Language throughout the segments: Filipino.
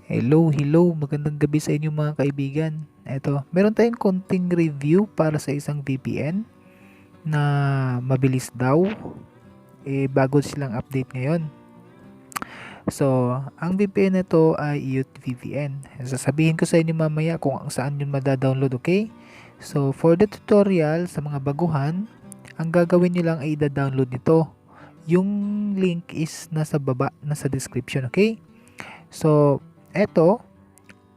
Hello, magandang gabi sa inyo mga kaibigan. Meron tayong konting review para sa isang VPN na mabilis daw. Bago silang update ngayon. So, ang VPN na ito ay Youth VPN. Sasabihin ko sa inyo mamaya kung saan yun madadownload, okay? So, for the tutorial sa mga baguhan, ang gagawin nyo lang ay i-download nito. Yung link is nasa baba, nasa description, okay? So,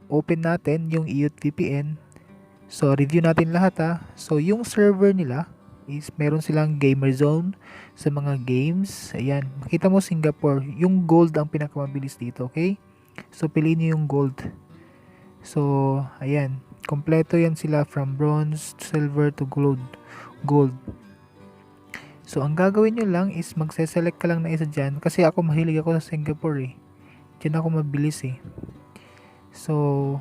open natin yung Youth VPN. So, review natin lahat ha. So, yung server nila is meron silang gamer zone sa mga games. Ayan, makita mo Singapore. Yung gold ang pinakamabilis dito, okay? So, piliin nyo yung gold. So, ayan. Kompleto yan sila from bronze, silver to gold. So, ang gagawin nyo lang is magse-select ka lang na isa dyan. Kasi ako mahilig ako sa Singapore eh. Diyan ako mabilis eh. So,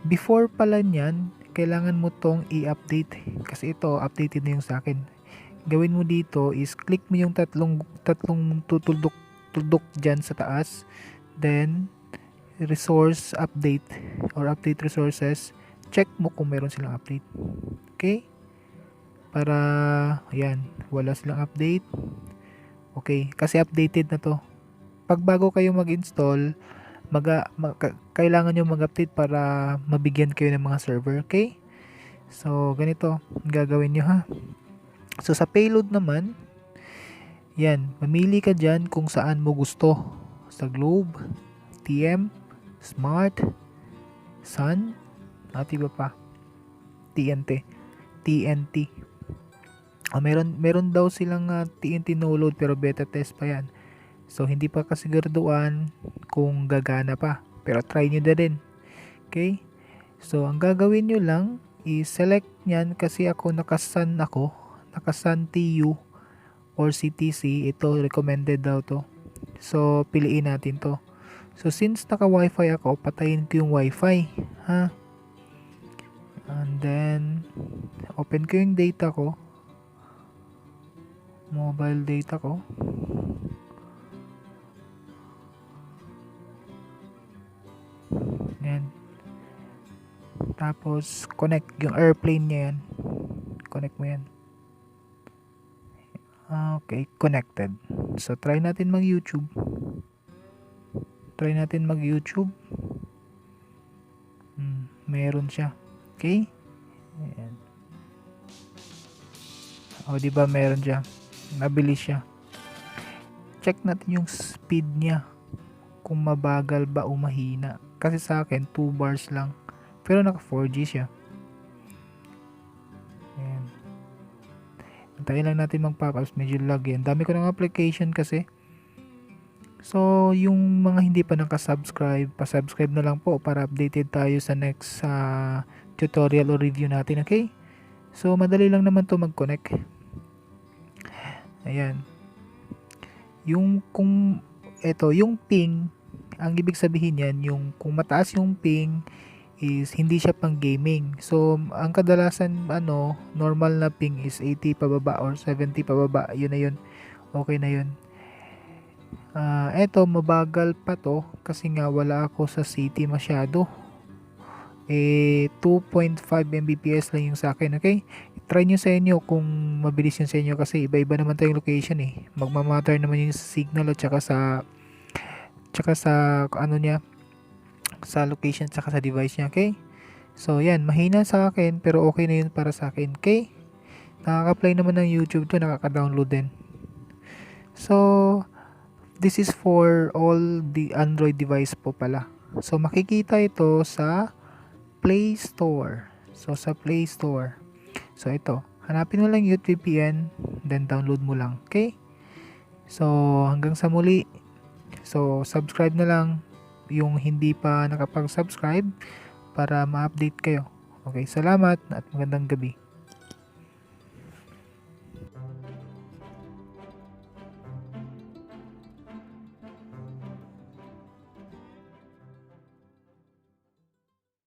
before pala nyan, kailangan mo tong i-update. Kasi ito, updated na yung sa akin. Gawin mo dito is click mo yung tatlong tuldok dyan sa taas. Then, resource update or update resources. Check mo kung meron silang update. Okay? Para, ayan, wala silang update. Okay, kasi updated na to. Pag bago kayo mag-install, kailangan nyo mag-update para mabigyan kayo ng mga server, okay? So, ganito ang gagawin nyo ha. So, sa payload naman, yan, mamili ka dyan kung saan mo gusto. Sa Globe, TM, Smart, Sun, at iba pa, TNT. Meron daw silang TNT no load pero beta test pa yan. So, hindi pa kasiguraduhan kung gagana pa. Pero try nyo na din. Okay? So, ang gagawin nyo lang is select nyan kasi nakasan TU or CTC. Ito, recommended daw to. So, piliin natin to. So, since naka-wifi ako, patayin ko yung wifi. Ha? And then, open ko yung data ko. Mobile data ko. Yan. Tapos, connect yung airplane niya yan. Connect mo yan. Okay, connected. So, try natin mag-YouTube. Meron siya. Okay? Ayan. O, diba meron siya. Nabilis siya. Check natin yung speed niya. Kung mabagal ba o mahina. Kasi sa akin, 2 bars lang. Pero naka 4G siya. Ayan. Antayin lang natin mag-pop-ups. Medyo lag yan. Dami ko ng application kasi. So, yung mga hindi pa nakasubscribe, pa-subscribe na lang po para updated tayo sa next tutorial o review natin. Okay? So, madali lang naman to mag-connect. Ayan. Yung ping, ang ibig sabihin yan, yung kung mataas yung ping is hindi siya pang gaming. So, ang kadalasan normal na ping is 80 pababa or 70 pababa. Yun na yun. Okay na yun. Mabagal pa to kasi nga wala ako sa city masyado. 2.5 Mbps lang yung sa akin, okay? Try nyo sa inyo kung mabilis yun sa inyo kasi iba-iba naman tayong location eh. Magmamatter naman yung signal at saka sa sa location at saka sa device niya, okay? So, yan, mahina sa akin pero okay na yun para sa akin, okay? Nakaka-play naman ng YouTube to, nakaka-download din. So, this is for all the Android device po pala. So, makikita ito sa Play Store. So, sa Play Store. So, ito. Hanapin mo lang Youth VPN, then download mo lang. Okay? So, hanggang sa muli. So, subscribe na lang yung hindi pa nakapag-subscribe para ma-update kayo. Okay, salamat at magandang gabi.